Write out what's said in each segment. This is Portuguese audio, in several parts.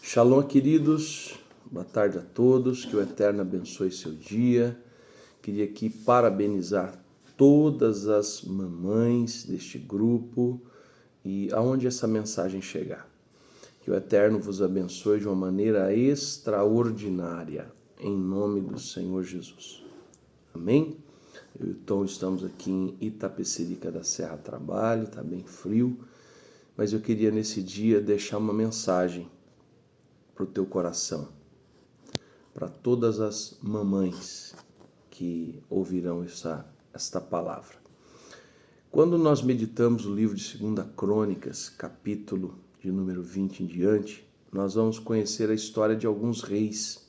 Shalom, queridos. Boa tarde a todos. Que o Eterno abençoe seu dia. Queria aqui parabenizar todas as mamães deste grupo e aonde essa mensagem chegar. Que o Eterno vos abençoe de uma maneira extraordinária, em nome do Senhor Jesus. Amém? Eu e o Tom estamos aqui em Itapecerica da Serra Trabalho, está bem frio, mas eu queria nesse dia deixar uma mensagem para o teu coração, para todas as mamães que ouvirão esta palavra. Quando nós meditamos o livro de 2 Crônicas, capítulo de número 20 em diante, nós vamos conhecer a história de alguns reis.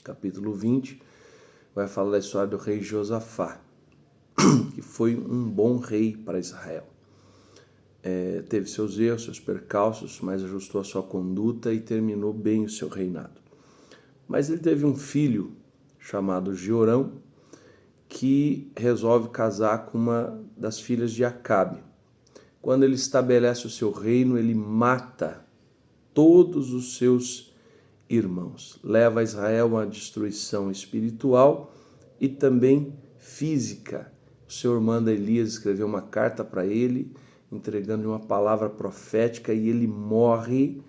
Capítulo 20 vai falar da história do rei Josafá, que foi um bom rei para Israel. Teve seus erros, seus percalços, mas ajustou a sua conduta e terminou bem o seu reinado. Mas ele teve um filho chamado Jorão, que resolve casar com uma das filhas de Acabe. Quando ele estabelece o seu reino, ele mata todos os seus irmãos. Leva Israel a uma destruição espiritual e também física. O Senhor manda Elias escrever uma carta para ele, entregando uma palavra profética, e ele morre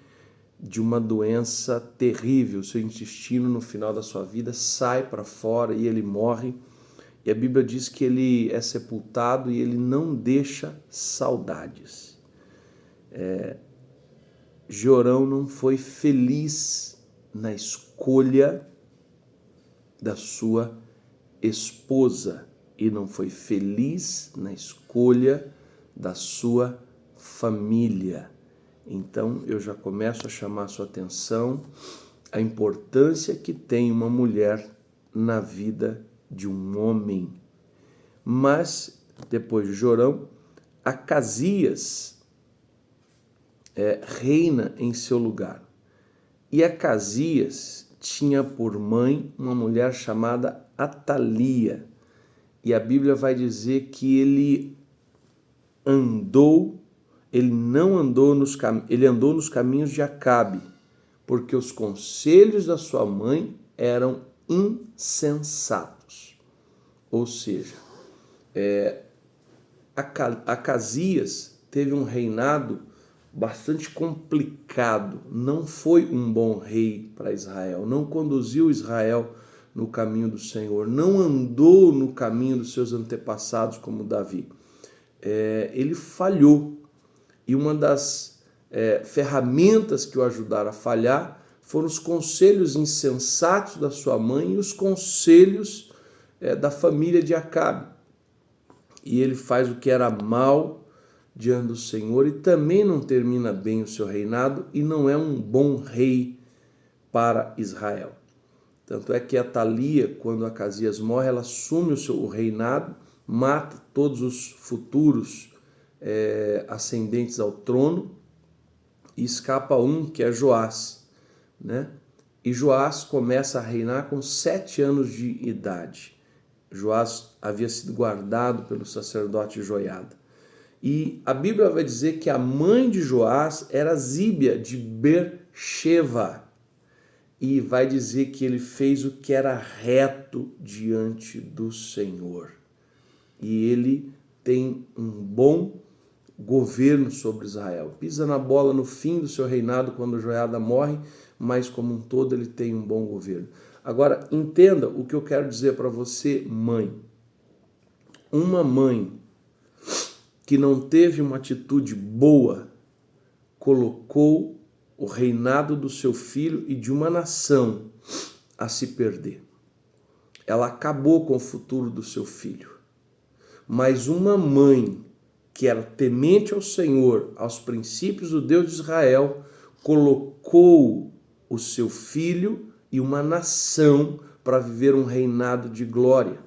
de uma doença terrível. O seu intestino, no final da sua vida, sai para fora e ele morre. E a Bíblia diz que ele é sepultado e ele não deixa saudades. Jorão não foi feliz na escolha da sua esposa e não foi feliz na escolha da sua família. Então eu já começo a chamar a sua atenção a importância que tem uma mulher na vida de um homem. Mas depois de Jorão, Acasias reina em seu lugar. E Acasias tinha por mãe uma mulher chamada Atalia. E a Bíblia vai dizer que ele andou nos caminhos de Acabe, porque os conselhos da sua mãe eram insensatos. Ou seja, Acasias teve um reinado bastante complicado, não foi um bom rei para Israel, não conduziu Israel no caminho do Senhor, não andou no caminho dos seus antepassados como Davi. Ele falhou, e uma das ferramentas que o ajudaram a falhar foram os conselhos insensatos da sua mãe e os conselhos da família de Acabe. E ele faz o que era mal diante do Senhor e também não termina bem o seu reinado e não é um bom rei para Israel. Tanto é que Atalia, quando Acasias morre, ela assume o reinado, mata todos os futuros ascendentes ao trono e escapa um, que é Joás, né? E Joás começa a reinar com 7 anos de idade. Joás havia sido guardado pelo sacerdote Joiada. E a Bíblia vai dizer que a mãe de Joás era Zíbia de Beersheba. E vai dizer que ele fez o que era reto diante do Senhor. E ele tem um bom governo sobre Israel. Pisa na bola no fim do seu reinado, quando Joiada morre, mas como um todo ele tem um bom governo. Agora, entenda o que eu quero dizer para você, mãe. Uma mãe que não teve uma atitude boa colocou o reinado do seu filho e de uma nação a se perder. Ela acabou com o futuro do seu filho. Mas uma mãe que era temente ao Senhor, aos princípios do Deus de Israel, colocou o seu filho e uma nação para viver um reinado de glória,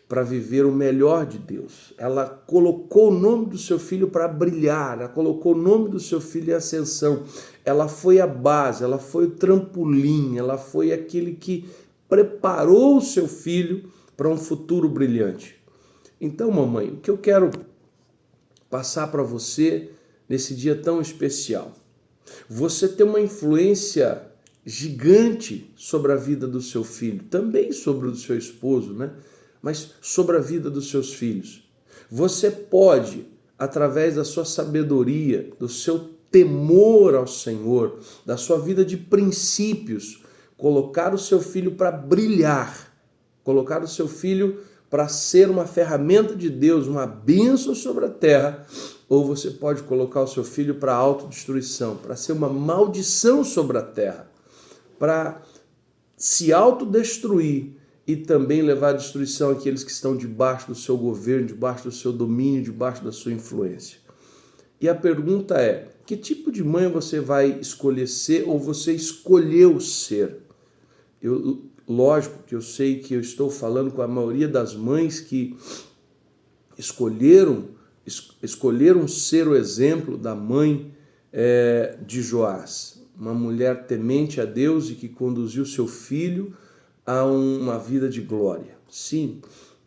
para viver o melhor de Deus. Ela colocou o nome do seu filho para brilhar, ela colocou o nome do seu filho em ascensão. Ela foi a base, ela foi o trampolim, ela foi aquele que preparou o seu filho para um futuro brilhante. Então, mamãe, o que eu quero passar para você nesse dia tão especial Você tem uma influência gigante sobre a vida do seu filho, também sobre o do seu esposo, né? Mas sobre a vida dos seus filhos. Você pode, através da sua sabedoria, do seu temor ao Senhor, da sua vida de princípios, colocar o seu filho para brilhar, colocar o seu filho para ser uma ferramenta de Deus, uma bênção sobre a terra, ou você pode colocar o seu filho para autodestruição, para ser uma maldição sobre a terra, para se autodestruir e também levar à destruição aqueles que estão debaixo do seu governo, debaixo do seu domínio, debaixo da sua influência. E a pergunta é, que tipo de mãe você vai escolher ser ou você escolheu ser? Lógico que eu sei que eu estou falando com a maioria das mães que escolheram ser o exemplo da mãe de Joás, uma mulher temente a Deus e que conduziu seu filho a uma vida de glória. Sim,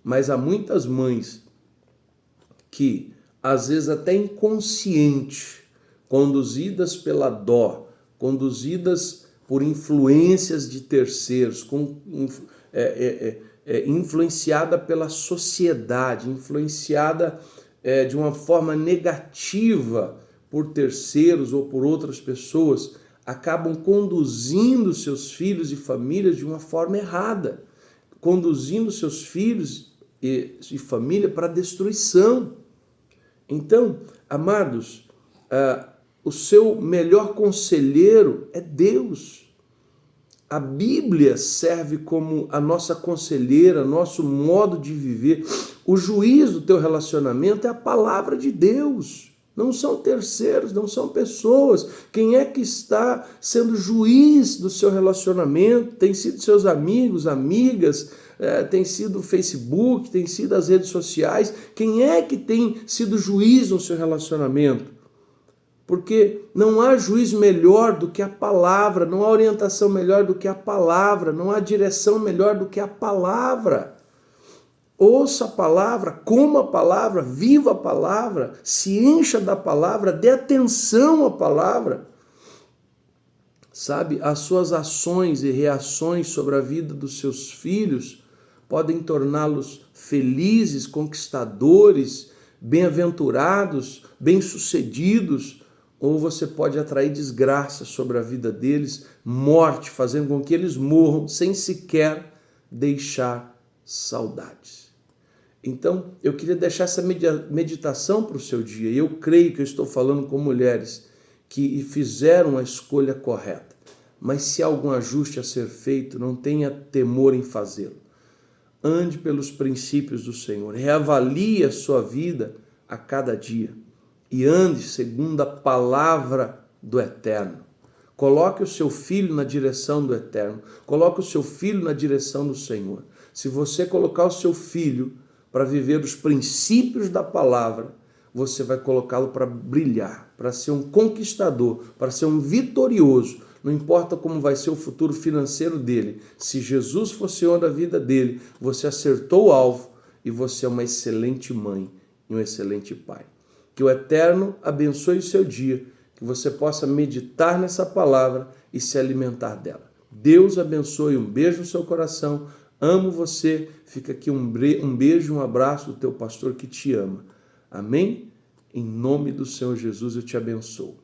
mas há muitas mães que, às vezes até inconsciente, conduzidas pela dó, conduzidas por influências de terceiros, influenciada pela sociedade, influenciada de uma forma negativa por terceiros ou por outras pessoas, acabam conduzindo seus filhos e famílias de uma forma errada, conduzindo seus filhos e família para a destruição. Então, amados, o seu melhor conselheiro é Deus. A Bíblia serve como a nossa conselheira, nosso modo de viver. O juiz do teu relacionamento é a palavra de Deus. Não são terceiros, não são pessoas. Quem é que está sendo juiz do seu relacionamento? Tem sido seus amigos, amigas, tem sido o Facebook, tem sido as redes sociais. Quem é que tem sido juiz no seu relacionamento? Porque não há juiz melhor do que a palavra, não há orientação melhor do que a palavra, não há direção melhor do que a palavra. Ouça a palavra, coma a palavra, viva a palavra, se encha da palavra, dê atenção à palavra. Sabe, as suas ações e reações sobre a vida dos seus filhos podem torná-los felizes, conquistadores, bem-aventurados, bem-sucedidos, ou você pode atrair desgraça sobre a vida deles, morte, fazendo com que eles morram sem sequer deixar saudades. Então, eu queria deixar essa meditação para o seu dia. E eu creio que eu estou falando com mulheres que fizeram a escolha correta. Mas se há algum ajuste a ser feito, não tenha temor em fazê-lo. Ande pelos princípios do Senhor. Reavalie a sua vida a cada dia. E ande segundo a palavra do Eterno. Coloque o seu filho na direção do Eterno. Coloque o seu filho na direção do Senhor. Se você colocar o seu filho para viver os princípios da palavra, você vai colocá-lo para brilhar, para ser um conquistador, para ser um vitorioso. Não importa como vai ser o futuro financeiro dele. Se Jesus for Senhor da vida dele, você acertou o alvo e você é uma excelente mãe e um excelente pai. Que o Eterno abençoe o seu dia, que você possa meditar nessa palavra e se alimentar dela. Deus abençoe, um beijo no seu coração, amo você, fica aqui um beijo, um abraço do teu pastor que te ama. Amém? Em nome do Senhor Jesus eu te abençoo.